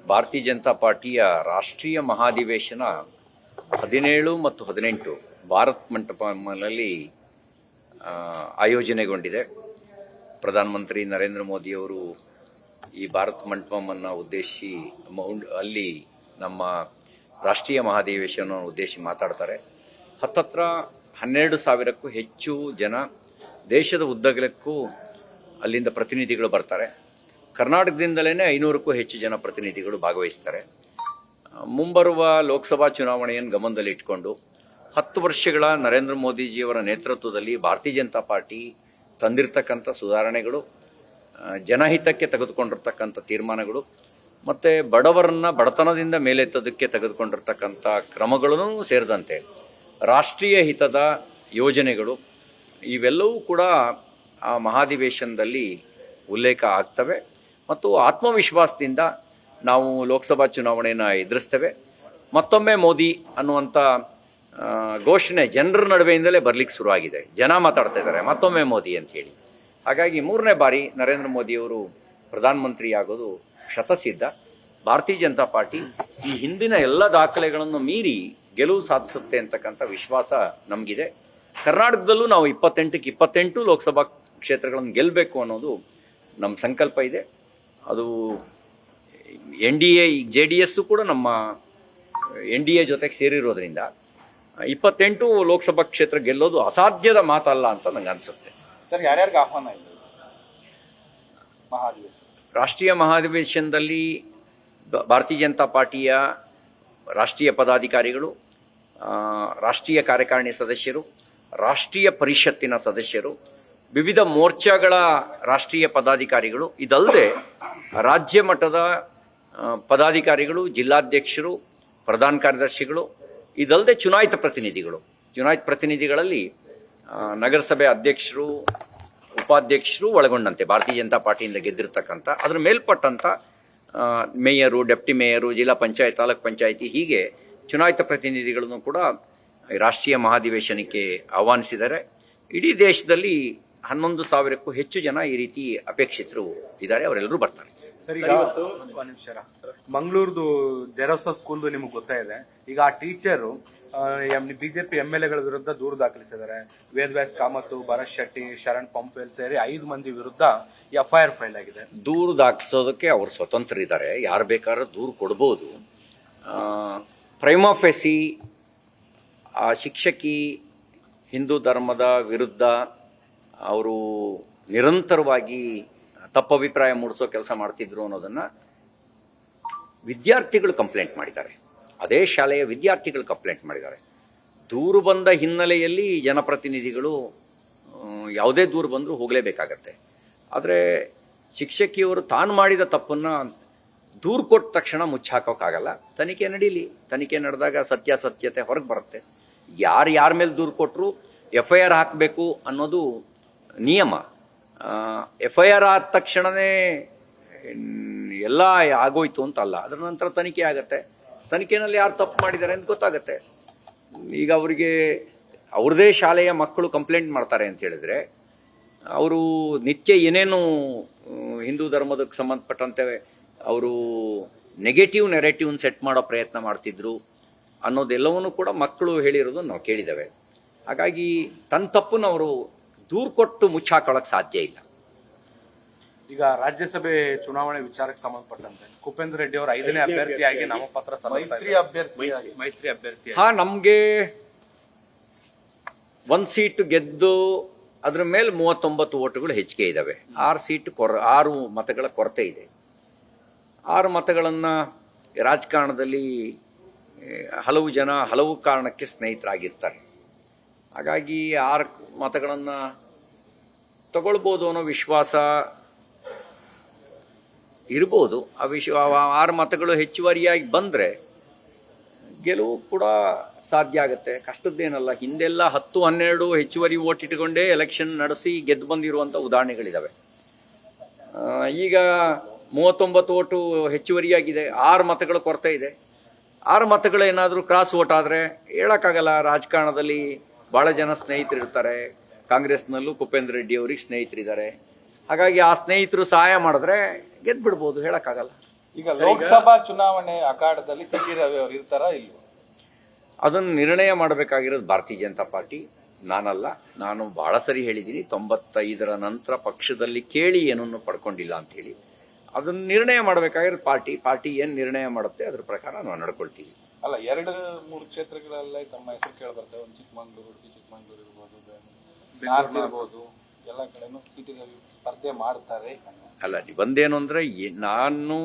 ಭಾರತೀಯ ಜನತಾ ಪಾರ್ಟಿಯ ರಾಷ್ಟ್ರೀಯ ಮಹಾಧಿವೇಶನ 17 ಮತ್ತು 18 ಭಾರತ್ ಮಂಟಪದಲ್ಲಿ ಆಯೋಜನೆಗೊಂಡಿದೆ. ಪ್ರಧಾನಮಂತ್ರಿ ನರೇಂದ್ರ ಮೋದಿಯವರು ಈ ಭಾರತ್ ಮಂಟಪವನ್ನು ಉದ್ದೇಶಿಸಿ ಅಲ್ಲಿ ನಮ್ಮ ರಾಷ್ಟ್ರೀಯ ಮಹಾಧಿವೇಶನವನ್ನು ಉದ್ದೇಶಿಸಿ ಮಾತಾಡ್ತಾರೆ. ಹತ್ತತ್ರ 12,000ಕ್ಕೂ ಹೆಚ್ಚು ಜನ ದೇಶದ ಉದ್ದಗಲಕ್ಕೂ ಅಲ್ಲಿಂದ ಪ್ರತಿನಿಧಿಗಳು ಬರ್ತಾರೆ. ಕರ್ನಾಟಕದಿಂದಲೇ 500ಕ್ಕೂ ಹೆಚ್ಚು ಜನ ಪ್ರತಿನಿಧಿಗಳು ಭಾಗವಹಿಸ್ತಾರೆ. ಮುಂಬರುವ ಲೋಕಸಭಾ ಚುನಾವಣೆಯನ್ನು ಗಮನದಲ್ಲಿ ಇಟ್ಕೊಂಡು 10 ವರ್ಷಗಳ ನರೇಂದ್ರ ಮೋದಿಜಿಯವರ ನೇತೃತ್ವದಲ್ಲಿ ಭಾರತೀಯ ಜನತಾ ಪಾರ್ಟಿ ತಂದಿರತಕ್ಕಂಥ ಸುಧಾರಣೆಗಳು, ಜನಹಿತಕ್ಕೆ ತೆಗೆದುಕೊಂಡಿರ್ತಕ್ಕಂಥ ತೀರ್ಮಾನಗಳು ಮತ್ತು ಬಡವರನ್ನ ಬಡತನದಿಂದ ಮೇಲೆತ್ತೋದಕ್ಕೆ ತೆಗೆದುಕೊಂಡಿರ್ತಕ್ಕಂಥ ಕ್ರಮಗಳೂ ಸೇರಿದಂತೆ ರಾಷ್ಟ್ರೀಯ ಹಿತದ ಯೋಜನೆಗಳು ಇವೆಲ್ಲವೂ ಕೂಡ ಆ ಮಹಾಧಿವೇಶನದಲ್ಲಿ ಉಲ್ಲೇಖ ಆಗ್ತವೆ ಮತ್ತು ಆತ್ಮವಿಶ್ವಾಸದಿಂದ ನಾವು ಲೋಕಸಭಾ ಚುನಾವಣೆಯನ್ನು ಎದುರಿಸ್ತೇವೆ. ಮತ್ತೊಮ್ಮೆ ಮೋದಿ ಅನ್ನುವಂಥ ಘೋಷಣೆ ಜನರ ನಡುವೆಯಿಂದಲೇ ಬರಲಿಕ್ಕೆ ಶುರುವಾಗಿದೆ. ಜನ ಮಾತಾಡ್ತಾ ಇದ್ದಾರೆ ಮತ್ತೊಮ್ಮೆ ಮೋದಿ ಅಂತ ಹೇಳಿ. ಹಾಗಾಗಿ 3ನೇ ಬಾರಿ ನರೇಂದ್ರ ಮೋದಿಯವರು ಪ್ರಧಾನಮಂತ್ರಿ ಆಗೋದು ಶತಸಿದ್ಧ. ಭಾರತೀಯ ಜನತಾ ಪಾರ್ಟಿ ಈ ಹಿಂದಿನ ಎಲ್ಲ ದಾಖಲೆಗಳನ್ನು ಮೀರಿ ಗೆಲುವು ಸಾಧಿಸುತ್ತೆ ಅಂತಕ್ಕಂಥ ವಿಶ್ವಾಸ ನಮಗಿದೆ. ಕರ್ನಾಟಕದಲ್ಲೂ ನಾವು 28ಕ್ಕೆ 28 ಲೋಕಸಭಾ ಕ್ಷೇತ್ರಗಳನ್ನು ಗೆಲ್ಲಬೇಕು ಅನ್ನೋದು ನಮ್ಮ ಸಂಕಲ್ಪ ಇದೆ. ಅದು NDA JDS ಕೂಡ ನಮ್ಮ NDA ಜೊತೆಗೆ ಸೇರಿರೋದ್ರಿಂದ 28 ಲೋಕಸಭಾ ಕ್ಷೇತ್ರ ಗೆಲ್ಲೋದು ಅಸಾಧ್ಯದ ಮಾತಲ್ಲ ಅಂತ ನಂಗೆ ಅನ್ಸುತ್ತೆ. ಸರ್, ಯಾರ್ಯಾರಿಗೆ ಆಹ್ವಾನ ಇದೆ ಮಹಾಧಿವೇಶನ? ರಾಷ್ಟ್ರೀಯ ಮಹಾಧಿವೇಶನದಲ್ಲಿ ಭಾರತೀಯ ಜನತಾ ಪಾರ್ಟಿಯ ರಾಷ್ಟ್ರೀಯ ಪದಾಧಿಕಾರಿಗಳು, ರಾಷ್ಟ್ರೀಯ ಕಾರ್ಯಕಾರಿಣಿ ಸದಸ್ಯರು, ರಾಷ್ಟ್ರೀಯ ಪರಿಷತ್ತಿನ ಸದಸ್ಯರು, ವಿವಿಧ ಮೋರ್ಚಾಗಳ ರಾಷ್ಟ್ರೀಯ ಪದಾಧಿಕಾರಿಗಳು, ಇದಲ್ಲದೆ ರಾಜ್ಯ ಮಟ್ಟದ ಪದಾಧಿಕಾರಿಗಳು, ಜಿಲ್ಲಾಧ್ಯಕ್ಷರು, ಪ್ರಧಾನ ಕಾರ್ಯದರ್ಶಿಗಳು, ಇದಲ್ಲದೆ ಚುನಾಯಿತ ಪ್ರತಿನಿಧಿಗಳಲ್ಲಿ ನಗರಸಭೆ ಅಧ್ಯಕ್ಷರು, ಉಪಾಧ್ಯಕ್ಷರು ಒಳಗೊಂಡಂತೆ ಭಾರತೀಯ ಜನತಾ ಪಾರ್ಟಿಯಿಂದ ಗೆದ್ದಿರ್ತಕ್ಕಂಥ ಅದರ ಮೇಲ್ಪಟ್ಟಂಥ ಮೇಯರು, ಡೆಪ್ಟಿ ಮೇಯರು, ಜಿಲ್ಲಾ ಪಂಚಾಯತ್, ತಾಲೂಕ್ ಪಂಚಾಯಿತಿ, ಹೀಗೆ ಚುನಾಯಿತ ಪ್ರತಿನಿಧಿಗಳನ್ನು ಕೂಡ ರಾಷ್ಟ್ರೀಯ ಮಹಾಧಿವೇಶನಕ್ಕೆ ಆಹ್ವಾನಿಸಿದ್ದಾರೆ. ಇಡೀ ದೇಶದಲ್ಲಿ 11,000ಕ್ಕೂ ಹೆಚ್ಚು ಜನ ಈ ರೀತಿ ಅಪೇಕ್ಷಿತರು ಇದ್ದಾರೆ. ಅವರೆಲ್ಲರೂ ಬರ್ತಾರೆ. ಸರ್, ಈಗ ಮಂಗಳೂರ್ದು ಜೆರೋಸಾ ಸ್ಕೂಲ್ದು ನಿಮ್ಗೆ ಗೊತ್ತಾಯಿದೆ. ಈಗ ಆ ಟೀಚರು ಬಿಜೆಪಿ MLAಗಳ ವಿರುದ್ಧ ದೂರು ದಾಖಲಿಸಿದ್ದಾರೆ. ವೇದವ್ಯಾಸ್ ಕಾಮತ್, ಭರತ್ ಶೆಟ್ಟಿ, ಶರಣ್ ಪಂಪೇಲ್ ಸೇರಿ 5 ಮಂದಿ ವಿರುದ್ಧ FIR ಫೈಲ್ ಆಗಿದೆ. ದೂರು ದಾಖಲಿಸೋದಕ್ಕೆ ಅವರು ಸ್ವತಂತ್ರ ಇದ್ದಾರೆ. ಯಾರು ಬೇಕಾದ್ರೂ ದೂರು ಕೊಡ್ಬೋದು. ಪ್ರೈಮಾ ಫೇಸಿ ಆ ಶಿಕ್ಷಕಿ ಹಿಂದೂ ಧರ್ಮದ ವಿರುದ್ಧ ಅವರು ನಿರಂತರವಾಗಿ ತಪ್ಪಭಿಪ್ರಾಯ ಮೂಡಿಸೋ ಕೆಲಸ ಮಾಡ್ತಿದ್ರು ಅನ್ನೋದನ್ನ ವಿದ್ಯಾರ್ಥಿಗಳು ಕಂಪ್ಲೇಂಟ್ ಮಾಡಿದ್ದಾರೆ. ಅದೇ ಶಾಲೆಯ ವಿದ್ಯಾರ್ಥಿಗಳು ಕಂಪ್ಲೇಂಟ್ ಮಾಡಿದ್ದಾರೆ. ದೂರು ಬಂದ ಹಿನ್ನೆಲೆಯಲ್ಲಿ ಜನಪ್ರತಿನಿಧಿಗಳು ಯಾವುದೇ ದೂರು ಬಂದರೂ ಹೋಗಲೇಬೇಕಾಗತ್ತೆ. ಆದರೆ ಶಿಕ್ಷಕಿಯವರು ತಾನು ಮಾಡಿದ ತಪ್ಪನ್ನು ದೂರು ಕೊಟ್ಟ ತಕ್ಷಣ ಮುಚ್ಚಾಕೋಕ್ಕಾಗಲ್ಲ. ತನಿಖೆ ನಡೀಲಿ. ತನಿಖೆ ನಡೆದಾಗ ಸತ್ಯಾಸತ್ಯತೆ ಹೊರಗೆ ಬರುತ್ತೆ. ಯಾರ ಮೇಲೆ ದೂರು ಕೊಟ್ಟರು FIR ಹಾಕಬೇಕು ಅನ್ನೋದು ನಿಯಮ. FIR ಆದ ತಕ್ಷಣವೇ ಎಲ್ಲ ಆಗೋಯ್ತು ಅಂತಲ್ಲ. ಅದರ ನಂತರ ತನಿಖೆ ಆಗತ್ತೆ. ತನಿಖೆನಲ್ಲಿ ಯಾರು ತಪ್ಪು ಮಾಡಿದ್ದಾರೆ ಅಂತ ಗೊತ್ತಾಗತ್ತೆ. ಈಗ ಅವರಿಗೆ ಅವ್ರದೇ ಶಾಲೆಯ ಮಕ್ಕಳು ಕಂಪ್ಲೇಂಟ್ ಮಾಡ್ತಾರೆ ಅಂತ ಹೇಳಿದ್ರೆ ಅವರು ನಿತ್ಯ ಏನೇನು ಹಿಂದೂ ಧರ್ಮದಕ್ಕೆ ಸಂಬಂಧಪಟ್ಟಂತೆ ಅವರು ನೆಗೆಟಿವ್ ನೆರೇಟಿವ್ನ ಸೆಟ್ ಮಾಡೋ ಪ್ರಯತ್ನ ಮಾಡ್ತಿದ್ರು ಅನ್ನೋದೆಲ್ಲವನ್ನೂ ಕೂಡ ಮಕ್ಕಳು ಹೇಳಿರೋದು ನಾವು ಕೇಳಿದ್ದೇವೆ. ಹಾಗಾಗಿ ತನ್ನ ತಪ್ಪನ್ನು ಅವರು ದೂರು ಕೊಟ್ಟು ಮುಚ್ಚಾಕೊಳ್ಳೋಕೆ ಸಾಧ್ಯ ಇಲ್ಲ. ಈಗ ರಾಜ್ಯಸಭೆ ಚುನಾವಣೆ ವಿಚಾರಕ್ಕೆ ಸಂಬಂಧಪಟ್ಟಂತೆ ಕುಪೇಂದ್ರ ರೆಡ್ಡಿ ಅವರು 5ನೇ ಅಭ್ಯರ್ಥಿಯಾಗಿ ನಾಮಪತ್ರ ಮೈತ್ರಿ ಅಭ್ಯರ್ಥಿ. ನಮ್ಗೆ 1 ಸೀಟ್ ಗೆದ್ದು ಅದ್ರ ಮೇಲೆ 39 ಓಟುಗಳು ಹೆಚ್ಚಿಗೆ ಇದಾವೆ. 6 ಮತಗಳ ಕೊರತೆ ಇದೆ. 6 ಮತಗಳನ್ನ ರಾಜಕಾರಣದಲ್ಲಿ ಹಲವು ಜನ ಹಲವು ಕಾರಣಕ್ಕೆ ಸ್ನೇಹಿತರಾಗಿರ್ತಾರೆ. ಹಾಗಾಗಿ 6 ಮತಗಳನ್ನ ತಗೊಳ್ಬೋದು ಅನ್ನೋ ವಿಶ್ವಾಸ ಇರ್ಬೋದು. 6 ಮತಗಳು ಹೆಚ್ಚುವರಿಯಾಗಿ ಬಂದರೆ ಗೆಲುವು ಕೂಡ ಸಾಧ್ಯ ಆಗುತ್ತೆ. ಕಷ್ಟದ್ದೇನಲ್ಲ. ಹಿಂದೆಲ್ಲ 10-12 ಹೆಚ್ಚುವರಿ ಓಟ್ ಇಟ್ಕೊಂಡೇ ಎಲೆಕ್ಷನ್ ನಡೆಸಿ ಗೆದ್ದು ಬಂದಿರುವಂಥ ಉದಾಹರಣೆಗಳಿದಾವೆ. ಈಗ 39 ಓಟು ಹೆಚ್ಚುವರಿಯಾಗಿದೆ. 6 ಮತಗಳ ಕೊರತೆ ಇದೆ. 6 ಮತಗಳು ಏನಾದರೂ ಕ್ರಾಸ್ ಓಟ್ ಆದರೆ ಹೇಳೋಕ್ಕಾಗಲ್ಲ. ರಾಜಕಾರಣದಲ್ಲಿ ಭಾಳ ಜನ ಸ್ನೇಹಿತರಿರ್ತಾರೆ. ಕಾಂಗ್ರೆಸ್ನಲ್ಲೂ ಕುಪೇಂದ್ರ ರೆಡ್ಡಿ ಅವರಿಗೆ ಸ್ನೇಹಿತರಿದ್ದಾರೆ. ಹಾಗಾಗಿ ಆ ಸ್ನೇಹಿತರು ಸಹಾಯ ಮಾಡಿದ್ರೆ ಗೆದ್ದು ಬಿಡ್ಬೋದು, ಹೇಳಕ್ಕಾಗಲ್ಲ. ಈಗ ಲೋಕಸಭಾ ಚುನಾವಣೆ ಅಖಾಡದಲ್ಲಿ ಸಿ.ಟಿ. ರವಿ ಅವರು ಇರ್ತಾರಾ ಇಲ್ವಾ? ಅದನ್ನು ನಿರ್ಣಯ ಮಾಡಬೇಕಾಗಿರೋದು ಭಾರತೀಯ ಜನತಾ ಪಾರ್ಟಿ, ನಾನಲ್ಲ. ನಾನು ಬಹಳ ಸರಿ ಹೇಳಿದ್ದೀನಿ, 95ರ ನಂತರ ಪಕ್ಷದಲ್ಲಿ ಕೇಳಿ ಏನನ್ನು ಪಡ್ಕೊಂಡಿಲ್ಲ ಅಂತ ಹೇಳಿ. ಅದನ್ನು ನಿರ್ಣಯ ಮಾಡಬೇಕಾಗಿರೋದು ಪಾರ್ಟಿ ಏನ್ ನಿರ್ಣಯ ಮಾಡುತ್ತೆ ಅದ್ರ ಪ್ರಕಾರ ನಾವು ನಡ್ಕೊಳ್ತೀವಿ. ಅಲ್ಲ, 2-3 ಕ್ಷೇತ್ರಗಳಲ್ಲೇ ತಮ್ಮ ಹೆಸರು ಕೇಳಬರ್ತದೆ. ಒಂದು ಚಿಕ್ಕಮಂಗ್ಳೂರು, ಉಡುಪಿ ಚಿಕ್ಕಮಂಗ್ಳೂರು ಇರ್ಬೋದು, ನಾರ್ತ್ ಇರ್ಬೋದು, ಎಲ್ಲ ಕಡೆನೂ ಸಿ.ಟಿ. ರವಿ ಸ್ಪರ್ಧೆ ಮಾಡ್ತಾರೆ. ಅಲ್ಲ, ಒಂದೇನು ಅಂದ್ರೆ ನಾನು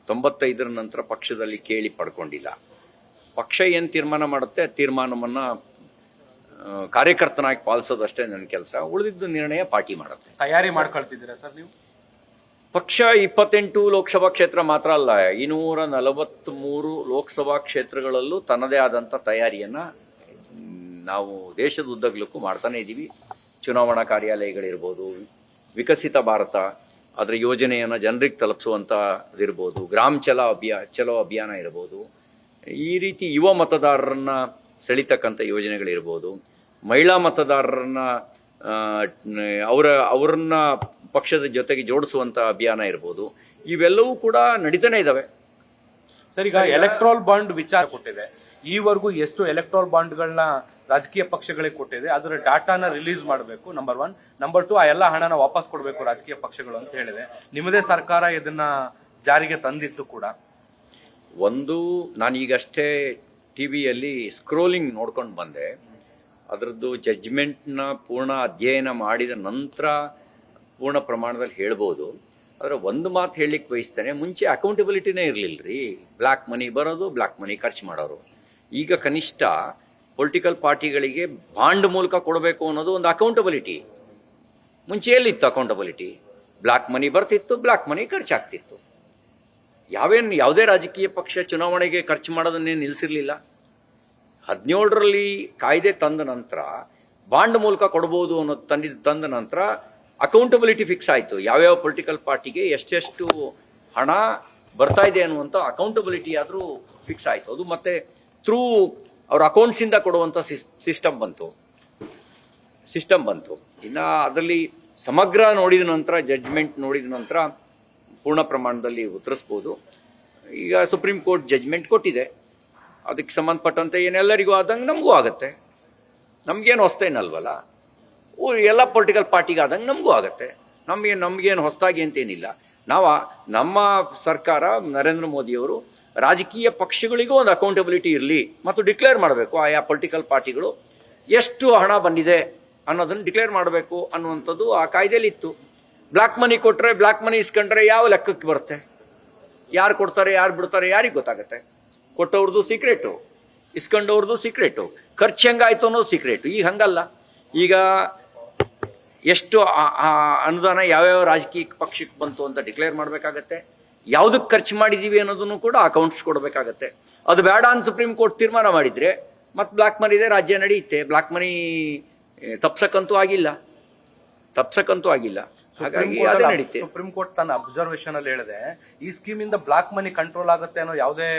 95ರ ನಂತರ ಪಕ್ಷದಲ್ಲಿ ಕೇಳಿ ಪಡ್ಕೊಂಡಿಲ್ಲ. ಪಕ್ಷ ಏನ್ ತೀರ್ಮಾನ ಮಾಡುತ್ತೆ ತೀರ್ಮಾನವನ್ನ ಕಾರ್ಯಕರ್ತನಾಗಿ ಪಾಲಿಸೋದಷ್ಟೇ ನನ್ನ ಕೆಲಸ. ಉಳಿದಿದ್ದು ನಿರ್ಣಯ ಪಾರ್ಟಿ ಮಾಡುತ್ತೆ. ತಯಾರಿ ಮಾಡ್ಕೊಳ್ತಿದ್ದೀರಾ ಸರ್ ನೀವು? ಪಕ್ಷ 28 ಲೋಕಸಭಾ ಕ್ಷೇತ್ರ ಮಾತ್ರ ಅಲ್ಲ, 243 ಲೋಕಸಭಾ ಕ್ಷೇತ್ರಗಳಲ್ಲೂ ತನ್ನದೇ ಆದಂತ ತಯಾರಿಯನ್ನ ನಾವು ದೇಶದ ಉದ್ದಗಲಕ್ಕೂ ಮಾಡ್ತಾನೆ ಇದ್ದೀವಿ. ಚುನಾವಣಾ ಕಾರ್ಯಾಲಯಗಳಿರ್ಬೋದು, ವಿಕಸಿತ ಭಾರತ ಅದರ ಯೋಜನೆಯನ್ನ ಜನರಿಗೆ ತಲುಪಿಸುವಂತದಿರ್ಬೋದು, ಗ್ರಾಮ್ ಚಲೋ ಅಭಿಯಾನ ಇರ್ಬೋದು, ಈ ರೀತಿ ಯುವ ಮತದಾರರನ್ನ ಸೆಳಿತಕ್ಕಂಥ ಯೋಜನೆಗಳಿರ್ಬೋದು, ಮಹಿಳಾ ಮತದಾರರನ್ನ ಅವರನ್ನ ಪಕ್ಷದ ಜೊತೆಗೆ ಜೋಡಿಸುವಂತ ಅಭಿಯಾನ ಇರ್ಬೋದು, ಇವೆಲ್ಲವೂ ಕೂಡ ನಡೀತಾನೆ ಇದಾವೆ. ಸರ್, ಈಗ ಎಲೆಕ್ಟ್ರೋಲ್ ಬಾಂಡ್ ವಿಚಾರ ಕೊಟ್ಟಿದೆ. ಈವರೆಗೂ ಎಷ್ಟು ಎಲೆಕ್ಟ್ರೋಲ್ ಬಾಂಡ್ಗಳನ್ನ ರಾಜಕೀಯ ಪಕ್ಷಗಳಿಗೆ ಕೊಟ್ಟಿದೆ, ಅದರ ಡಾಟಾನ ರಿಲೀಸ್ ಮಾಡಬೇಕು, ನಂಬರ್ 1. ನಂಬರ್ 2, ಆ ಎಲ್ಲ ಹಣನ ವಾಪಸ್ ಕೊಡಬೇಕು ರಾಜಕೀಯ ಪಕ್ಷಗಳು ಅಂತ ಹೇಳಿದೆ. ನಿಮ್ಮದೇ ಸರ್ಕಾರ ಇದನ್ನ ಜಾರಿಗೆ ತಂದಿತ್ತು ಕೂಡ. ನಾನು ಈಗಷ್ಟೇ ಟಿವಿಯಲ್ಲಿ ಸ್ಕ್ರೋಲಿಂಗ್ ನೋಡ್ಕೊಂಡು ಬಂದೆ. ಅದರದ್ದು ಜಡ್ಜ್ಮೆಂಟ್ನ ಪೂರ್ಣ ಅಧ್ಯಯನ ಮಾಡಿದ ನಂತರ ಪೂರ್ಣ ಪ್ರಮಾಣದಲ್ಲಿ ಹೇಳ್ಬೋದು. ಆದರೆ ಒಂದು ಮಾತು ಹೇಳಲಿಕ್ಕೆ ಬಯಸ್ತೇನೆ, ಮುಂಚೆ ಅಕೌಂಟಬಿಲಿಟಿನೇ ಇರಲಿಲ್ಲರಿ. ಬ್ಲ್ಯಾಕ್ ಮನಿ ಬರೋದು, ಬ್ಲ್ಯಾಕ್ ಮನಿ ಖರ್ಚು ಮಾಡೋರು. ಈಗ ಕನಿಷ್ಠ ಪೊಲಿಟಿಕಲ್ ಪಾರ್ಟಿಗಳಿಗೆ ಬಾಂಡ್ ಮೂಲಕ ಕೊಡಬೇಕು ಅನ್ನೋದು ಒಂದು ಅಕೌಂಟಬಿಲಿಟಿ. ಮುಂಚೆ ಎಲ್ಲಿತ್ತು ಅಕೌಂಟಬಿಲಿಟಿ? ಬ್ಲ್ಯಾಕ್ ಮನಿ ಬರ್ತಿತ್ತು, ಬ್ಲ್ಯಾಕ್ ಮನಿ ಖರ್ಚಾಗ್ತಿತ್ತು. ಯಾವುದೇ ರಾಜಕೀಯ ಪಕ್ಷ ಚುನಾವಣೆಗೆ ಖರ್ಚು ಮಾಡೋದನ್ನೇ ನಿಲ್ಲಿಸಿರ್ಲಿಲ್ಲ. 17ರಲ್ಲಿ ಕಾಯ್ದೆ ತಂದ ನಂತರ ಬಾಂಡ್ ಮೂಲಕ ಕೊಡಬಹುದು ಅನ್ನೋದು ತಂದ ನಂತರ ಅಕೌಂಟಬಿಲಿಟಿ ಫಿಕ್ಸ್ ಆಯಿತು. ಯಾವ್ಯಾವ ಪೊಲಿಟಿಕಲ್ ಪಾರ್ಟಿಗೆ ಎಷ್ಟೆಷ್ಟು ಹಣ ಬರ್ತಾ ಇದೆ ಅನ್ನುವಂಥ ಅಕೌಂಟಬಿಲಿಟಿ ಆದರೂ ಫಿಕ್ಸ್ ಆಯಿತು. ಅದು ಮತ್ತೆ ಥ್ರೂ ಅವ್ರ ಅಕೌಂಟ್ಸ್ ಇಂದ ಕೊಡುವಂಥ ಸಿಸ್ಟಮ್ ಬಂತು. ಇನ್ನು ಅದರಲ್ಲಿ ಸಮಗ್ರ ನೋಡಿದ ನಂತರ, ಜಡ್ಜ್ಮೆಂಟ್ ನೋಡಿದ ನಂತರ ಪೂರ್ಣ ಪ್ರಮಾಣದಲ್ಲಿ ಉತ್ತರಿಸಬಹುದು. ಈಗ ಸುಪ್ರೀಂ ಕೋರ್ಟ್ ಜಡ್ಜ್ಮೆಂಟ್ ಕೊಟ್ಟಿದೆ, ಅದಕ್ಕೆ ಸಂಬಂಧಪಟ್ಟಂತೆ ಏನೆಲ್ಲರಿಗೂ ಆದಂಗೆ ನಮಗೂ ಆಗತ್ತೆ. ನಮ್ಗೇನು ಹೊಸ್ತೇನಲ್ವಲ್ಲ, ಎಲ್ಲ ಪೊಲಿಟಿಕಲ್ ಪಾರ್ಟಿಗೆ ಆದಂಗೆ ನಮಗೂ ಆಗತ್ತೆ. ನಮ್ಗೇನು ಹೊಸದಾಗಿ ಅಂತೇನಿಲ್ಲ. ನಮ್ಮ ಸರ್ಕಾರ ನರೇಂದ್ರ ಮೋದಿಯವರು ರಾಜಕೀಯ ಪಕ್ಷಗಳಿಗೂ ಒಂದು ಅಕೌಂಟಬಿಲಿಟಿ ಇರಲಿ ಮತ್ತು ಡಿಕ್ಲೇರ್ ಮಾಡಬೇಕು. ಆಯಾ ಪೊಲಿಟಿಕಲ್ ಪಾರ್ಟಿಗಳು ಎಷ್ಟು ಹಣ ಬಂದಿದೆ ಅನ್ನೋದನ್ನು ಡಿಕ್ಲೇರ್ ಮಾಡಬೇಕು ಅನ್ನುವಂಥದ್ದು ಆ ಕಾಯ್ದೆಯಲ್ಲಿ ಇತ್ತು. ಬ್ಲ್ಯಾಕ್ ಮನಿ ಕೊಟ್ಟರೆ, ಬ್ಲ್ಯಾಕ್ ಮನಿ ಇಸ್ಕೊಂಡ್ರೆ ಯಾವ ಲೆಕ್ಕಕ್ಕೆ ಬರುತ್ತೆ? ಯಾರು ಕೊಡ್ತಾರೆ, ಯಾರು ಬಿಡ್ತಾರೆ, ಯಾರಿಗೆ ಗೊತ್ತಾಗತ್ತೆ? ಕೊಟ್ಟವ್ರದ್ದು ಸೀಕ್ರೆಟು, ಇಸ್ಕೊಂಡವ್ರದ್ದು ಸೀಕ್ರೆಟು, ಖರ್ಚು ಹೆಂಗಾಯ್ತು ಅನ್ನೋದು ಸೀಕ್ರೆಟು. ಈಗ ಹಂಗಲ್ಲ. ಈಗ ಎಷ್ಟು ಅನುದಾನ ಯಾವ್ಯಾವ ರಾಜಕೀಯ ಪಕ್ಷಕ್ಕೆ ಬಂತು ಅಂತ ಡಿಕ್ಲೇರ್ ಮಾಡಬೇಕಾಗತ್ತೆ. ಯಾವುದಕ್ಕೆ ಖರ್ಚು ಮಾಡಿದೀವಿ ಅನ್ನೋದನ್ನು ಕೂಡ ಅಕೌಂಟ್ಸ್ ಕೊಡಬೇಕಾಗತ್ತೆ. ಅದು ಬೇಡ ಅಂತ ಸುಪ್ರೀಂ ಕೋರ್ಟ್ ತೀರ್ಮಾನ ಮಾಡಿದ್ರೆ ಮತ್ತೆ ಬ್ಲ್ಯಾಕ್ ಮನಿ ಇದೆ, ರಾಜ್ಯ ನಡೆಯುತ್ತೆ. ಬ್ಲ್ಯಾಕ್ ಮನಿ ತಪ್ಸಕ್ಕಂತೂ ಆಗಿಲ್ಲ. ಹಾಗಾಗಿ ಅದೇ ನಡೀತೆ. ಸುಪ್ರೀಂ ಕೋರ್ಟ್ ತನ್ನ ಅಬ್ಸರ್ವೇಷನ್ ಅಲ್ಲಿ ಹೇಳಿದೆ, ಈ ಸ್ಕೀಮ್ ಇಂದ ಬ್ಲಾಕ್ ಮನಿ ಕಂಟ್ರೋಲ್ ಆಗುತ್ತೆ ಅನ್ನೋ ಯಾವುದೇ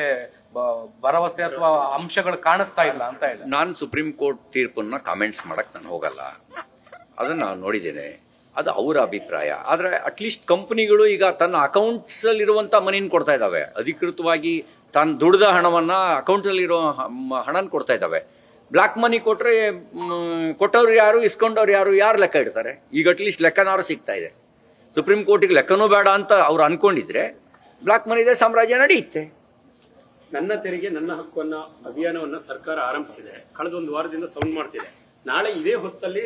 ಭರವಸೆ ಅಥವಾ ಅಂಶಗಳು ಕಾಣಿಸ್ತಾ ಇಲ್ಲ ಅಂತ ಹೇಳಿ. ನಾನು ಸುಪ್ರೀಂ ಕೋರ್ಟ್ ತೀರ್ಪನ್ನ ಕಾಮೆಂಟ್ಸ್ ಮಾಡಕ್ ನಾನು ಹೋಗಲ್ಲ. ಅದನ್ನ ನಾನು ನೋಡಿದ್ದೇನೆ, ಅದು ಅವರ ಅಭಿಪ್ರಾಯ. ಆದ್ರೆ ಅಟ್ಲೀಸ್ಟ್ ಕಂಪನಿಗಳು ಈಗ ತನ್ನ ಅಕೌಂಟ್ಸ್ ಅಲ್ಲಿ ಇರುವಂತ ಮನಿನ ಕೊಡ್ತಾ ಇದಾವೆ. ಅಧಿಕೃತವಾಗಿ ತಾನು ದುಡ್ದ ಹಣವನ್ನ ಅಕೌಂಟ್ ಅಲ್ಲಿ ಇರೋ ಹಣನ ಕೊಡ್ತಾ ಇದ್ದಾವೆ. ಬ್ಲ್ಯಾಕ್ ಮನಿ ಕೊಟ್ರೆ ಕೊಟ್ಟವ್ರು ಯಾರು, ಇಸ್ಕೊಂಡವ್ರು ಯಾರು ಲೆಕ್ಕ ಇಡ್ತಾರೆ? ಈಗ ಅಟ್ಲೀಸ್ಟ್ ಲೆಕ್ಕನಾರು ಸಿಗ್ತಾ ಇದೆ. ಸುಪ್ರೀಂ ಕೋರ್ಟಿಗೆ ಲೆಕ್ಕನೂ ಬೇಡ ಅಂತ ಅವ್ರು ಅನ್ಕೊಂಡಿದ್ರೆ ಬ್ಲ್ಯಾಕ್ ಮನಿದೆ ಸಾಮ್ರಾಜ್ಯ ನಡೆಯುತ್ತೆ. ನನ್ನ ತೆರಿಗೆ ನನ್ನ ಹಕ್ಕು ಅನ್ನೋ ಅಭಿಯಾನವನ್ನ ಸರ್ಕಾರ ಆರಂಭಿಸಿದೆ. ಕಳೆದ ಒಂದು ವಾರದಿಂದ ಸೌಂಡ್ ಮಾಡ್ತಿದೆ. ನಾಳೆ ಇದೇ ಹೊತ್ತಲ್ಲಿ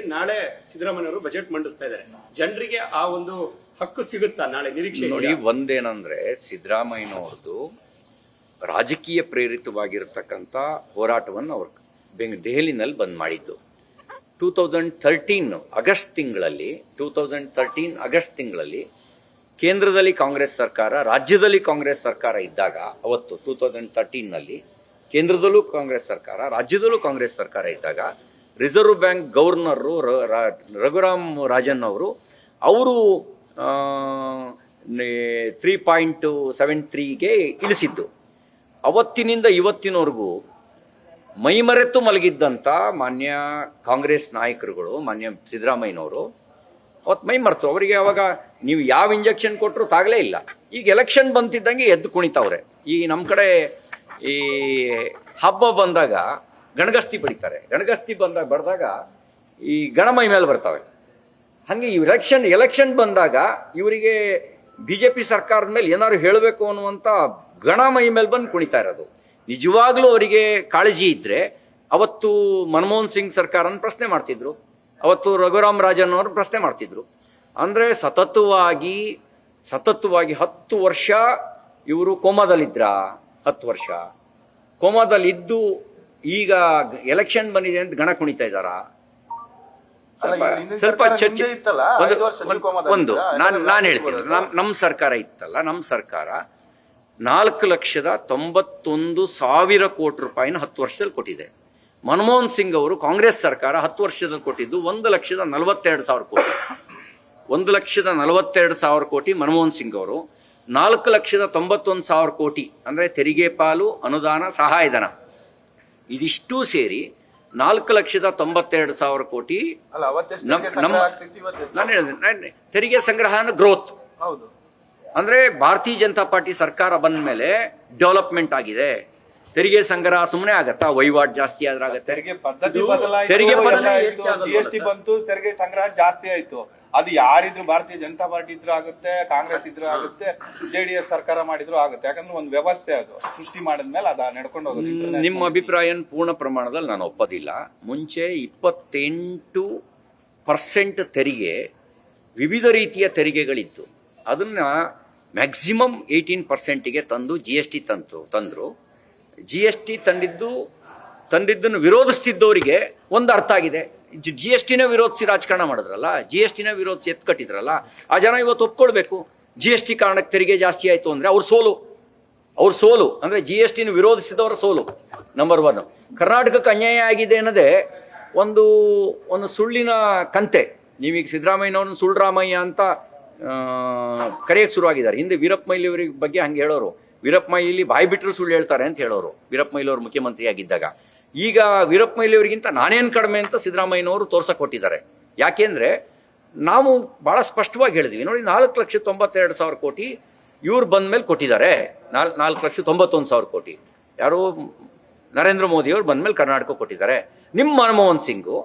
ಸಿದ್ದರಾಮಯ್ಯವರು ಬಜೆಟ್ ಮಂಡಿಸ್ತಾ ಇದ್ದಾರೆ. ಜನರಿಗೆ ಆ ಒಂದು ಹಕ್ಕು ಸಿಗುತ್ತಾ ನಾಳೆ ನಿರೀಕ್ಷೆ? ನೋಡಿ, ಒಂದೇನಂದ್ರೆ ಸಿದ್ದರಾಮಯ್ಯನವ್ರದ್ದು ರಾಜಕೀಯ ಪ್ರೇರಿತವಾಗಿರತಕ್ಕಂತ ಹೋರಾಟವನ್ನು ಅವರು ದೆಹಲಿನಲ್ಲಿ ಬಂದ್ ಮಾಡಿದ್ದು 2013 ಆಗಸ್ಟ್ ತಿಂಗಳಲ್ಲಿ ಕೇಂದ್ರದಲ್ಲಿ ಕಾಂಗ್ರೆಸ್ ಸರ್ಕಾರ, ರಾಜ್ಯದಲ್ಲಿ ಕಾಂಗ್ರೆಸ್ ಸರ್ಕಾರ ಇದ್ದಾಗ, ಅವತ್ತು 2013ನಲ್ಲಿ ಕೇಂದ್ರದಲ್ಲೂ ಕಾಂಗ್ರೆಸ್ ಸರ್ಕಾರ, ರಾಜ್ಯದಲ್ಲೂ ಕಾಂಗ್ರೆಸ್ ಸರ್ಕಾರ ಇದ್ದಾಗ reserve bank governor Raghuram Rajan ಅವರು 3.73ಗೆ ಇಳಿಸಿದ್ದು. ಅವತ್ತಿನಿಂದ ಇವತ್ತಿನವರೆಗೂ ಮೈಮರೆತು ಮಲಗಿದ್ದಂತ ಮಾನ್ಯ ಕಾಂಗ್ರೆಸ್ ನಾಯಕರುಗಳು, ಮಾನ್ಯ ಸಿದ್ದರಾಮಯ್ಯನವರು ಅವತ್ತು ಮೈ ಮರ್ತು ಅವರಿಗೆ. ಅವಾಗ ನೀವು ಯಾವ ಇಂಜೆಕ್ಷನ್ ಕೊಟ್ಟರು ತಾಗಲೇ ಇಲ್ಲ. ಈಗ ಎಲೆಕ್ಷನ್ ಬಂತಿದ್ದಂಗೆ ಎದ್ದು ಕುಣಿತಾವ್ರೆ. ಈ ನಮ್ಮ ಕಡೆ ಈ ಹಬ್ಬ ಬಂದಾಗ ಗಣಗಸ್ತಿ ಬಡಿತಾರೆ, ಗಣಗಸ್ತಿ ಬಡಿದಾಗ ಈ ಗಣಮೈ ಮೇಲೆ ಬರ್ತಾವೆ. ಹಂಗೆ ಈ ಎಲೆಕ್ಷನ್ ಬಂದಾಗ ಇವರಿಗೆ ಬಿಜೆಪಿ ಸರ್ಕಾರದ ಮೇಲೆ ಏನಾದ್ರು ಹೇಳಬೇಕು ಅನ್ನುವಂತ ಗಣಮೈ ಮೇಲೆ ಬಂದು ಕುಣಿತಾ ಇರೋದು. ನಿಜವಾಗ್ಲೂ ಅವರಿಗೆ ಕಾಳಜಿ ಇದ್ರೆ ಅವತ್ತು ಮನಮೋಹನ್ ಸಿಂಗ್ ಸರ್ಕಾರನ ಪ್ರಶ್ನೆ ಮಾಡ್ತಿದ್ರು, ಅವತ್ತು ರಘುರಾಮ್ ರಾಜನ್ ಅವರು ಪ್ರಶ್ನೆ ಮಾಡ್ತಿದ್ರು. ಅಂದ್ರೆ ಸತತವಾಗಿ 10 ವರ್ಷ ಇವರು ಕೋಮಾದಲ್ಲಿದ್ರ. 10 ವರ್ಷ ಕೋಮಾದಲ್ಲಿದ್ದು ಈಗ ಎಲೆಕ್ಷನ್ ಬಂದಿದೆ ಅಂತ ಗಣ ಕುಣಿತಾ ಇದ್ದಾರ. ಸ್ವಲ್ಪ ಚರ್ಚೆ ಒಂದು ನಾನು ಹೇಳ್ತೀನಿ, ನಮ್ಮ ಸರ್ಕಾರ ಇತ್ತಲ್ಲ, ನಮ್ಮ ಸರ್ಕಾರ 4,91,000 ಕೋಟಿ ರೂಪಾಯಿನ 10 ವರ್ಷದಲ್ಲಿ ಕೊಟ್ಟಿದೆ. ಮನಮೋಹನ್ ಸಿಂಗ್ ಅವರು ಕಾಂಗ್ರೆಸ್ ಸರ್ಕಾರ 10 ವರ್ಷದಲ್ಲಿ ಕೊಟ್ಟಿದ್ದು 1,42,000 ಕೋಟಿ. 1,42,000 ಕೋಟಿ ಮನಮೋಹನ್ ಸಿಂಗ್ ಅವರು. 4,91,000 ಕೋಟಿ ಅಂದ್ರೆ ತೆರಿಗೆ ಪಾಲು, ಅನುದಾನ, ಸಹಾಯಧನ ಇದಿಷ್ಟು ಸೇರಿ 4,92,000 ಕೋಟಿ. ನಾನು ಹೇಳಿದೆ ತೆರಿಗೆ ಸಂಗ್ರಹನ ಗ್ರೋತ್. ಹೌದು. ಅಂದ್ರೆ ಭಾರತೀಯ ಜನತಾ ಪಾರ್ಟಿ ಸರ್ಕಾರ ಬಂದ ಮೇಲೆ ಡೆವಲಪ್ಮೆಂಟ್ ಆಗಿದೆ. ತೆರಿಗೆ ಸಂಗ್ರಹ ಸುಮ್ಮನೆ ಆಗತ್ತಾ? ವಹಿವಾಟು ಜಾಸ್ತಿ ಆದ್ರೆ ಆಗತ್ತೆ. ತೆರಿಗೆ ಪದ್ಧತಿ ಬದಲಾಯಿತು, ತೆರಿಗೆ GST ಬಂತು, ತೆರಿಗೆ ಸಂಗ್ರಹ ಜಾಸ್ತಿ ಆಯ್ತು. ಅದು ಯಾರಿದ್ರು ಭಾರತೀಯ ಜನತಾ ಪಾರ್ಟಿ ಇದ್ರು ಆಗುತ್ತೆ, ಕಾಂಗ್ರೆಸ್ ಇದ್ರು ಆಗುತ್ತೆ, JDS ಸರ್ಕಾರ ಮಾಡಿದ್ರು ಆಗುತ್ತೆ. ಯಾಕಂದ್ರೆ ಒಂದು ವ್ಯವಸ್ಥೆ ಅದು ಸೃಷ್ಟಿ ಮಾಡಿದ್ಮೇಲೆ ಅದ ನಡ್ಕೊಂಡು ಹೋಗುತ್ತೆ. ನಿಮ್ಮ ಅಭಿಪ್ರಾಯ ಪೂರ್ಣ ಪ್ರಮಾಣದಲ್ಲಿ ನಾನು ಒಪ್ಪೋದಿಲ್ಲ. ಮುಂಚೆ 28% ತೆರಿಗೆ, ವಿವಿಧ ರೀತಿಯ ತೆರಿಗೆಗಳಿತ್ತು. ಅದನ್ನ ಮ್ಯಾಕ್ಸಿಮಮ್ 18%ಗೆ ತಂದು GST ತಂದ್ರು. GST ತಂದಿದ್ದನ್ನು ವಿರೋಧಿಸ್ತಿದ್ದವರಿಗೆ ಒಂದು ಅರ್ಥ ಆಗಿದೆ. GSTನ ವಿರೋಧಿಸಿ ರಾಜಕಾರಣ ಮಾಡಿದ್ರಲ್ಲ, GSTನ ವಿರೋಧಿಸಿ ಎತ್ತು ಕಟ್ಟಿದ್ರಲ್ಲ, ಆ ಜನ ಇವತ್ತು ಒಪ್ಕೊಳ್ಬೇಕು. GST ಕಾರಣಕ್ಕೆ ತೆರಿಗೆ ಜಾಸ್ತಿ ಆಯ್ತು ಅಂದ್ರೆ ಅವ್ರ ಸೋಲು ಅಂದ್ರೆ GSTನ ವಿರೋಧಿಸಿದವರ ಸೋಲು. ನಂಬರ್ 1. ಕರ್ನಾಟಕಕ್ಕೆ ಅನ್ಯಾಯ ಆಗಿದೆ ಅನ್ನೋದೇ ಒಂದು ಸುಳ್ಳಿನ ಕಂತೆ. ನೀವೀಗ ಸಿದ್ದರಾಮಯ್ಯನವ್ರನ್ನ ಸುಳ್ರಾಮಯ್ಯ ಅಂತ ಕರೆಯಕ್ಕೆ ಶುರುವಾಗಿದ್ದಾರೆ. ಹಿಂದೆ ವೀರಪ್ಪ ಮೊಯ್ಲಿ ಅವರ ಬಗ್ಗೆ ಹಂಗೆ ಹೇಳೋರು. ವೀರಪ್ಪ ಮೊಯ್ಲಿ ಬಾಯಿ ಬಿಟ್ಟರು ಸುಳ್ಳು ಹೇಳ್ತಾರೆ ಅಂತ ಹೇಳೋರು ವೀರಪ್ಪ ಮೊಯ್ಲಿ ಅವರು ಮುಖ್ಯಮಂತ್ರಿ ಆಗಿದ್ದಾಗ. ಈಗ ವೀರಪ್ಪ ಮೊಯ್ಲಿ ಅವರಿಗಿಂತ ನಾನೇನ್ ಕಡಿಮೆ ಅಂತ ಸಿದ್ದರಾಮಯ್ಯನವರು ತೋರ್ಸಕ್ ಕೊಟ್ಟಿದ್ದಾರೆ. ಯಾಕೆಂದ್ರೆ ನಾವು ಬಹಳ ಸ್ಪಷ್ಟವಾಗಿ ಹೇಳಿದ್ವಿ ನೋಡಿ, 4,92,000 ಕೋಟಿ ಇವ್ರು ಬಂದ ಮೇಲೆ ಕೊಟ್ಟಿದ್ದಾರೆ. 4,91,000 ಕೋಟಿ ಯಾರು ನರೇಂದ್ರ ಮೋದಿ ಅವರು ಬಂದ ಮೇಲೆ ಕರ್ನಾಟಕ ಕೊಟ್ಟಿದ್ದಾರೆ. ನಿಮ್ಮ ಮನಮೋಹನ್ ಸಿಂಗು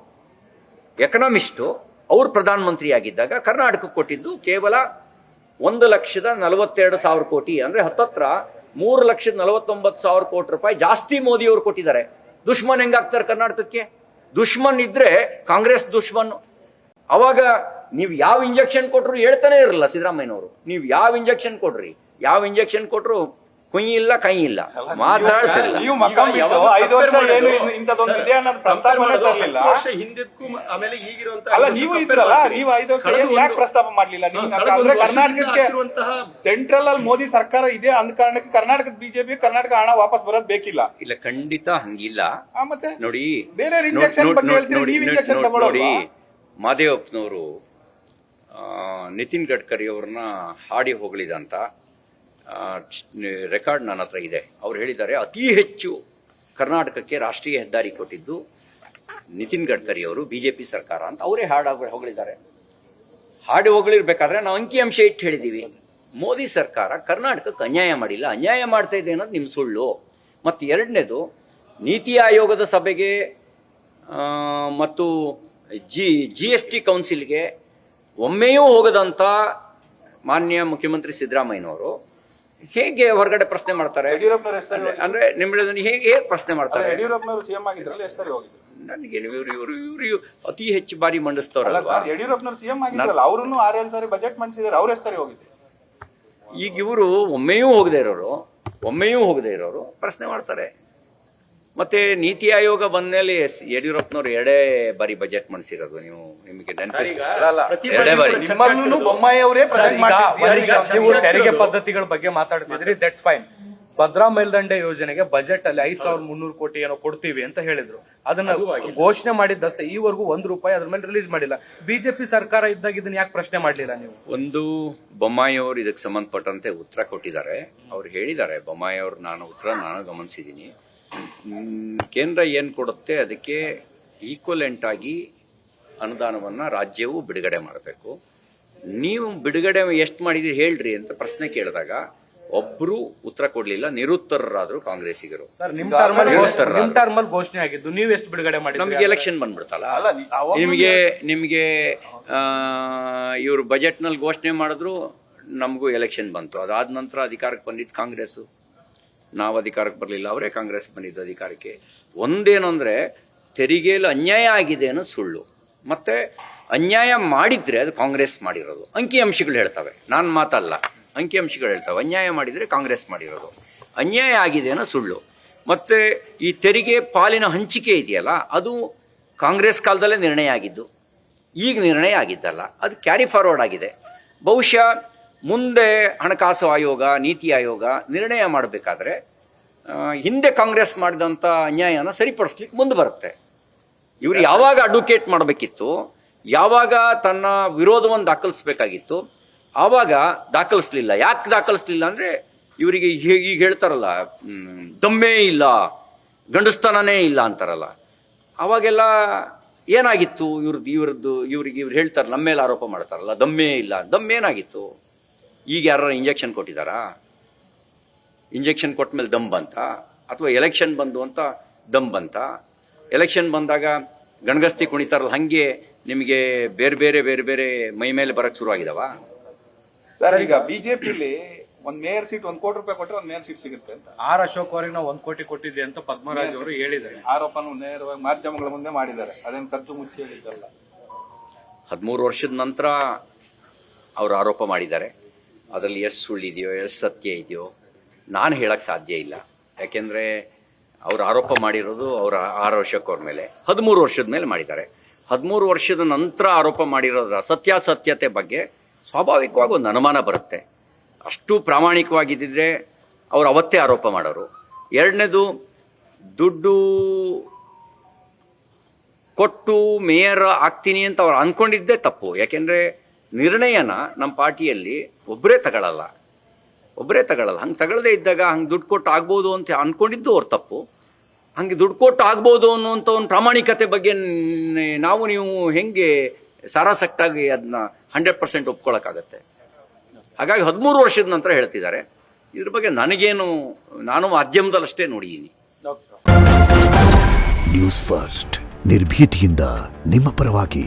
ಎಕನಾಮಿಸ್ಟು, ಅವ್ರು ಪ್ರಧಾನ ಮಂತ್ರಿ ಆಗಿದ್ದಾಗ ಕರ್ನಾಟಕಕ್ಕೆ ಕೊಟ್ಟಿದ್ದು ಕೇವಲ 1,42,000 ಕೋಟಿ. ಅಂದ್ರೆ ಹತ್ತತ್ರ 3,49,000 ಕೋಟಿ ರೂಪಾಯಿ ಜಾಸ್ತಿ ಮೋದಿ ಅವರು ಕೊಟ್ಟಿದ್ದಾರೆ. ದುಶ್ಮನ್ ಹೆಂಗಾಗ್ತಾರೆ ಕರ್ನಾಟಕಕ್ಕೆ? ದುಶ್ಮನ್ ಇದ್ರೆ ಕಾಂಗ್ರೆಸ್ ದುಶ್ಮನ್. ಅವಾಗ ನೀವು ಯಾವ ಇಂಜೆಕ್ಷನ್ ಕೊಟ್ರು ಹೇಳ್ತಾನೆ ಇರಲ್ಲ ಸಿದ್ದರಾಮಯ್ಯನವರು. ನೀವು ಯಾವ ಇಂಜೆಕ್ಷನ್ ಕೊಟ್ರು ಕುಯ್ ಇಲ್ಲ ಕೈ ಇಲ್ಲ, ಮಾತಾಡ್ತಿರಲ್ಲ. ನೀವು ಮಕ್ಕಳು 5 ವರ್ಷ ಏನು ಇಂಥದೊಂದು ಇದೆ ಅನ್ನೋದು ಪ್ರಸ್ತಾಪನೆ ತರಲಿಲ್ಲ. 10 ವರ್ಷ ಹಿಂದಿದ್ಕು ಆಮೇಲೆ ಈಗಿರುವಂತ ಅಲ್ಲ, ನೀವು ಇದ್ರಲ್ಲ, ನೀವು 5 ವರ್ಷ ಯಾಕೆ ಪ್ರಸ್ತಾಪ ಮಾಡ್ಲಿಲ್ಲ? ನೀವು ಅಂದ್ರೆ ಕರ್ನಾಟಕಕ್ಕೆ ಸೆಂಟ್ರಲ್ ಅಲ್ಲಿ ಮೋದಿ ಸರ್ಕಾರ ಇದೆ ಅಂದ ಕಾರಣಕ್ಕೆ ಕರ್ನಾಟಕದ ಬಿಜೆಪಿ ಕರ್ನಾಟಕ ಹಣ ವಾಪಸ್ ಬರೋದು ಬೇಕಿಲ್ಲ. ಇಲ್ಲ, ಖಂಡಿತ ಹಂಗಿಲ್ಲ. ಮತ್ತೆ ನೋಡಿ, ಬೇರೆ ಇಂಜೆಕ್ಷನ್ ಬಗ್ಗೆ ಹೇಳ್ತೀರಿ, ನೀವು ಇಂಜೆಕ್ಷನ್ ನೋಡಿ, ಮಾದೇವಪ್ಪನವರು ನಿತಿನ್ ಗಡ್ಕರಿ ಅವ್ರನ್ನ ಹಾಡಿ ಹೋಗಲಿದಂತ ರೆಕಾರ್ಡ್ ನನ್ನ ಹತ್ರ ಇದೆ. ಅವ್ರು ಹೇಳಿದ್ದಾರೆ, ಅತಿ ಹೆಚ್ಚು ಕರ್ನಾಟಕಕ್ಕೆ ರಾಷ್ಟ್ರೀಯ ಹೆದ್ದಾರಿ ಕೊಟ್ಟಿದ್ದು ನಿತಿನ್ ಗಡ್ಕರಿ ಅವರು, ಬಿಜೆಪಿ ಸರ್ಕಾರ ಅಂತ ಅವರೇ ಹೊಗಳಿದ್ದಾರೆ. ಹಾಡಿ ಹೊಗಳಿರ್ಬೇಕಾದ್ರೆ ನಾವು ಅಂಕಿಅಂಶ ಇಟ್ಟು ಹೇಳಿದೀವಿ. ಮೋದಿ ಸರ್ಕಾರ ಕರ್ನಾಟಕಕ್ಕೆ ಅನ್ಯಾಯ ಮಾಡಿಲ್ಲ, ಅನ್ಯಾಯ ಮಾಡ್ತಾ ಇದೆ ಅನ್ನೋದು ನಿಮ್ ಸುಳ್ಳು. ಮತ್ತು ಎರಡನೇದು, ನೀತಿ ಆಯೋಗದ ಸಭೆಗೆ ಮತ್ತು GST ಕೌನ್ಸಿಲ್ಗೆ ಒಮ್ಮೆಯೂ ಹೋಗದಂತ ಮಾನ್ಯ ಮುಖ್ಯಮಂತ್ರಿ ಸಿದ್ದರಾಮಯ್ಯನವರು ಹೇಗೆ ಹೊರಗಡೆ ಪ್ರಶ್ನೆ ಮಾಡ್ತಾರೆ? ಅಂದ್ರೆ ನಿಮ್ಮಲ್ಲಿ ಹೇಗೆ ಪ್ರಶ್ನೆ ಮಾಡ್ತಾರೆ? ಯಡಿಯೂರಪ್ಪನವರು ಸಿಎಂ ಆಗಿದ್ರಲ್ಲ, ಎಷ್ಟು ಸರಿ ಹೋಗಿದ್ರು? ನನಗೆ ಇವರು ಅತಿ ಹೆಚ್ಚು ಬಾರಿ ಮಂಡಿಸ್ತವ್ರಲ್ವಾ? ಯಡಿಯೂರಪ್ಪನವರು ಸಿಎಂ ಆಗಿದ್ರಲ್ಲ, ಅವ್ರನ್ನು 6-7 ಸಾರಿ ಬಜೆಟ್ ಮಂಡಿಸಿದಾರೆ, ಅವ್ರು ಎಷ್ಟು ಸರಿ ಹೋಗಿದ್ರು? ಈಗ ಇವರು ಒಮ್ಮೆಯೂ ಹೋಗದೆ ಇರೋರು ಪ್ರಶ್ನೆ ಮಾಡ್ತಾರೆ. ಮತ್ತೆ ನೀತಿ ಆಯೋಗ ಬಂದ್ಮೇಲೆ ಯಡಿಯೂರಪ್ಪನವರು 2 ಬಾರಿ ಬಜೆಟ್ ಮಂಡಿಸಿರೋದು. ನಿಮಗೆ ಬೊಮ್ಮಾಯಿ ಅವರೇ ತೆರಿಗೆ ಪದ್ಧತಿಗಳ ಬಗ್ಗೆ ಮಾತಾಡ್ತಿದ್ರಿ, ದಟ್ಸ್ ಫೈನ್. ಭದ್ರಾ ಮೇಲ್ದಂಡೆ ಯೋಜನೆಗೆ ಬಜೆಟ್ ಅಲ್ಲಿ 5,300 ಕೋಟಿ ಏನೋ ಕೊಡ್ತೀವಿ ಅಂತ ಹೇಳಿದ್ರು. ಅದನ್ನ ಘೋಷಣೆ ಮಾಡಿದ್ದಷ್ಟೇ, ಈವರೆಗೂ ₹1 ಅದ್ರ ಮೇಲೆ ರಿಲೀಸ್ ಮಾಡಿಲ್ಲ. ಬಿಜೆಪಿ ಸರ್ಕಾರ ಇದ್ದಾಗ ಇದನ್ನ ಯಾಕೆ ಪ್ರಶ್ನೆ ಮಾಡ್ಲಿಲ್ಲ ನೀವು? ಒಂದು, ಬೊಮ್ಮಾಯಿ ಅವರು ಇದಕ್ಕೆ ಸಂಬಂಧಪಟ್ಟಂತೆ ಉತ್ತರ ಕೊಟ್ಟಿದ್ದಾರೆ. ಅವ್ರು ಹೇಳಿದ್ದಾರೆ, ಬೊಮ್ಮಾಯಿ ಅವರು ಉತ್ತರ ನಾನು ಗಮನಿಸಿದ್ದೀನಿ. ಕೇಂದ್ರ ಏನ್ ಕೊಡುತ್ತೆ ಅದಕ್ಕೆ ಈಕ್ವಲೆಂಟ್ ಆಗಿ ಅನುದಾನವನ್ನ ರಾಜ್ಯವು ಬಿಡುಗಡೆ ಮಾಡಬೇಕು. ನೀವು ಬಿಡುಗಡೆ ಎಷ್ಟು ಮಾಡಿದ್ರಿ ಹೇಳ್ರಿ ಅಂತ ಪ್ರಶ್ನೆ ಕೇಳಿದಾಗ ಒಬ್ರು ಉತ್ತರ ಕೊಡ್ಲಿಲ್ಲ, ನಿರುತ್ತರರಾದ್ರು ಕಾಂಗ್ರೆಸ್ಸಿಗರು. ಸರ್ ನಿಮ್ ಹೇಳ್ತಾರ ಟರ್ಮಲ್ ಘೋಷಣೆ ಆಗಿದ್ದು ನೀವ್ ಎಷ್ಟು ಬಿಡುಗಡೆ ನಮ್ಗೆ ಮಾಡಿದ್ರಿ? ಎಲೆಕ್ಷನ್ ಬಂದ್ಬಿಡ್ತಲ್ಲ. ಅಲ್ಲ, ಅವಾಗ ನಿಮ್ಗೆ ಇವರು ಬಜೆಟ್ ನಲ್ಲಿ ಘೋಷಣೆ ಮಾಡಿದ್ರು, ನಮಗೂ ಎಲೆಕ್ಷನ್ ಬಂತು. ಅದಾದ ನಂತರ ಅಧಿಕಾರಕ್ಕೆ ಬಂದಿದ್ದು ಕಾಂಗ್ರೆಸ್. ನಾವು ಅಧಿಕಾರಕ್ಕೆ ಬರಲಿಲ್ಲ, ಅವರೇ ಕಾಂಗ್ರೆಸ್ ಬಂದಿದ್ದು ಅಧಿಕಾರಕ್ಕೆ. ಒಂದೇನು ಅಂದ್ರೆ ತೆರಿಗೆಯಲ್ಲಿ ಅನ್ಯಾಯ ಆಗಿದೆ ಅನ್ನೋದು ಸುಳ್ಳು. ಮತ್ತೆ ಅನ್ಯಾಯ ಮಾಡಿದ್ರೆ ಅದು ಕಾಂಗ್ರೆಸ್ ಮಾಡಿರೋದು. ಅಂಕಿಅಂಶಗಳು ಹೇಳ್ತವೆ, ನಾನು ಮಾತಲ್ಲ, ಅಂಕಿಅಂಶಗಳು ಹೇಳ್ತವೆ. ಅನ್ಯಾಯ ಮಾಡಿದ್ರೆ ಕಾಂಗ್ರೆಸ್ ಮಾಡಿರೋದು, ಅನ್ಯಾಯ ಆಗಿದೆ ಅನ್ನೋ ಸುಳ್ಳು. ಮತ್ತೆ ಈ ತೆರಿಗೆ ಪಾಲಿನ ಹಂಚಿಕೆ ಇದೆಯಲ್ಲ, ಅದು ಕಾಂಗ್ರೆಸ್ ಕಾಲದಲ್ಲೇ ನಿರ್ಣಯ ಆಗಿದ್ದು, ಈಗ ನಿರ್ಣಯ ಆಗಿದ್ದಲ್ಲ, ಅದು ಕ್ಯಾರಿ ಫಾರ್ವರ್ಡ್ ಆಗಿದೆ. ಬಹುಶಃ ಮುಂದೆ ಹಣಕಾಸು ಆಯೋಗ, ನೀತಿ ಆಯೋಗ ನಿರ್ಣಯ ಮಾಡಬೇಕಾದ್ರೆ ಹಿಂದೆ ಕಾಂಗ್ರೆಸ್ ಮಾಡಿದಂಥ ಅನ್ಯಾಯನ ಸರಿಪಡಿಸ್ಲಿಕ್ಕೆ ಮುಂದೆ ಬರುತ್ತೆ. ಇವರು ಯಾವಾಗ ಅಡ್ವೊಕೇಟ್ ಮಾಡಬೇಕಿತ್ತು, ಯಾವಾಗ ತನ್ನ ವಿರೋಧವನ್ನು ದಾಖಲಿಸ್ಬೇಕಾಗಿತ್ತು, ಆವಾಗ ದಾಖಲಿಸ್ಲಿಲ್ಲ. ಯಾಕೆ ದಾಖಲಿಸ್ಲಿಲ್ಲ ಅಂದ್ರೆ ಇವರಿಗೆ ಈಗ ಹೇಳ್ತಾರಲ್ಲ, ದಮ್ಮೇ ಇಲ್ಲ, ಗಂಡಸ್ತನನೇ ಇಲ್ಲ ಅಂತಾರಲ್ಲ. ಅವಾಗೆಲ್ಲ ಏನಾಗಿತ್ತು ಇವ್ರಿಗೆ ಹೇಳ್ತಾರೆ, ನಮ್ಮ ಮೇಲೆ ಆರೋಪ ಮಾಡ್ತಾರಲ್ಲ, ದಮ್ಮೇ ಇಲ್ಲ. ದಮ್ಮೇನಾಗಿತ್ತು? ಈಗ ಯಾರು ಇಂಜೆಕ್ಷನ್ ಕೊಟ್ಟಿದ್ದಾರಾ? ಇಂಜೆಕ್ಷನ್ ಕೊಟ್ಟ ಮೇಲೆ ದಮ್ ಬಂತ? ಅಥವಾ ಎಲೆಕ್ಷನ್ ಬಂದು ಅಂತ ದಮ್ ಬಂತ? ಎಲೆಕ್ಷನ್ ಬಂದಾಗ ಗಣಗಸ್ತಿ ಕುಣಿತಾರಲ್ಲ, ಹಂಗೆ ನಿಮಗೆ ಬೇರೆ ಬೇರೆ ಬೇರೆ ಬೇರೆ ಮೈ ಮೇಲೆ ಬರಕ್ ಶುರು ಆಗಿದಾವ? ಸರ್ ಈಗ ಬಿಜೆಪಿಲಿ ಒಂದ್ ಮೇಯರ್ ಸೀಟ್ 1 ಕೋಟಿ ರೂಪಾಯಿ ಕೊಟ್ಟರೆ ಒಂದ್ ಮೇಯರ್ ಸೀಟ್ ಸಿಗುತ್ತೆ ಅಂತ ಆರ್ ಅಶೋಕ್ ಅವರಿಗೆ ನಾವು 1 ಕೋಟಿ ಕೊಟ್ಟಿದ್ದೆ ಅಂತ ಪದ್ಮರಾಜ್ ಅವರು ಹೇಳಿದ್ದಾರೆ. ಆರೋಪನ ನೇರವಾಗಿ ಮಾಧ್ಯಮಗಳ ಮುಂದೆ ಮಾಡಿದ್ದಾರೆ. ಅದೇನು ಕದ್ದು ಮುಚ್ಚಿ ಹೇಳಿದ್ದಲ್ಲ. 13 ವರ್ಷದ ನಂತರ ಅವರು ಆರೋಪ ಮಾಡಿದ್ದಾರೆ. ಅದರಲ್ಲಿ ಎಷ್ಟು ಸುಳ್ಳಿದೆಯೋ, ಎಷ್ಟು ಸತ್ಯ ಇದೆಯೋ ನಾನು ಹೇಳಕ್ ಸಾಧ್ಯ ಇಲ್ಲ. ಯಾಕೆಂದ್ರೆ ಅವರು ಆರೋಪ ಮಾಡಿರೋದು ಅವರ 6 ವರ್ಷಕ್ಕೆ ಅವ್ರ ಮೇಲೆ 13 ವರ್ಷದ ಮೇಲೆ ಮಾಡಿದ್ದಾರೆ. 13 ವರ್ಷದ ನಂತರ ಆರೋಪ ಮಾಡಿರೋದ್ರ ಸತ್ಯಾಸತ್ಯತೆ ಬಗ್ಗೆ ಸ್ವಾಭಾವಿಕವಾಗಿ ಒಂದು ಅನುಮಾನ ಬರುತ್ತೆ. ಅಷ್ಟು ಪ್ರಾಮಾಣಿಕವಾಗಿದ್ದಿದ್ರೆ ಅವ್ರು ಅವತ್ತೇ ಆರೋಪ ಮಾಡೋರು. ಎರಡನೇದು, ದುಡ್ಡು ಕೊಟ್ಟು ಮೇಯರ್ ಆಗ್ತೀನಿ ಅಂತ ಅವ್ರು ಅನ್ಕೊಂಡಿದ್ದೇ ತಪ್ಪು. ಯಾಕೆಂದ್ರೆ ನಿರ್ಣಯನ ನಮ್ಮ ಪಾರ್ಟಿಯಲ್ಲಿ ಒಬ್ಬರೇ ತಗೊಳ್ಳಲ್ಲ. ಹಂಗೆ ತಗೊಳ್ಳದೇ ಇದ್ದಾಗ ಹಂಗೆ ದುಡ್ಡು ಕೊಟ್ಟು ಆಗ್ಬೋದು ಅಂತ ಅನ್ಕೊಂಡಿದ್ದು ಅವ್ರ ತಪ್ಪು. ಹಂಗೆ ದುಡ್ಡು ಕೊಟ್ಟು ಆಗ್ಬೋದು ಅನ್ನುವಂಥ ಒಂದು ಪ್ರಾಮಾಣಿಕತೆ ಬಗ್ಗೆ ನಾವು ನೀವು ಹೆಂಗೆ ಸಾರಾಸಕ್ಟಾಗಿ ಅದನ್ನ 100% ಒಪ್ಕೊಳಕ್ಕಾಗತ್ತೆ? ಹಾಗಾಗಿ 13 ವರ್ಷದ ನಂತರ ಹೇಳ್ತಿದ್ದಾರೆ. ಇದ್ರ ಬಗ್ಗೆ ನನಗೇನು, ನಾನು ಮಾಧ್ಯಮದಲ್ಲಷ್ಟೇ ನೋಡಿದ್ದೀನಿ. ನ್ಯೂಸ್ ಫಸ್ಟ್ ನಿರ್ಭೀತಿಯಿಂದ ನಿಮ್ಮ ಪರವಾಗಿ.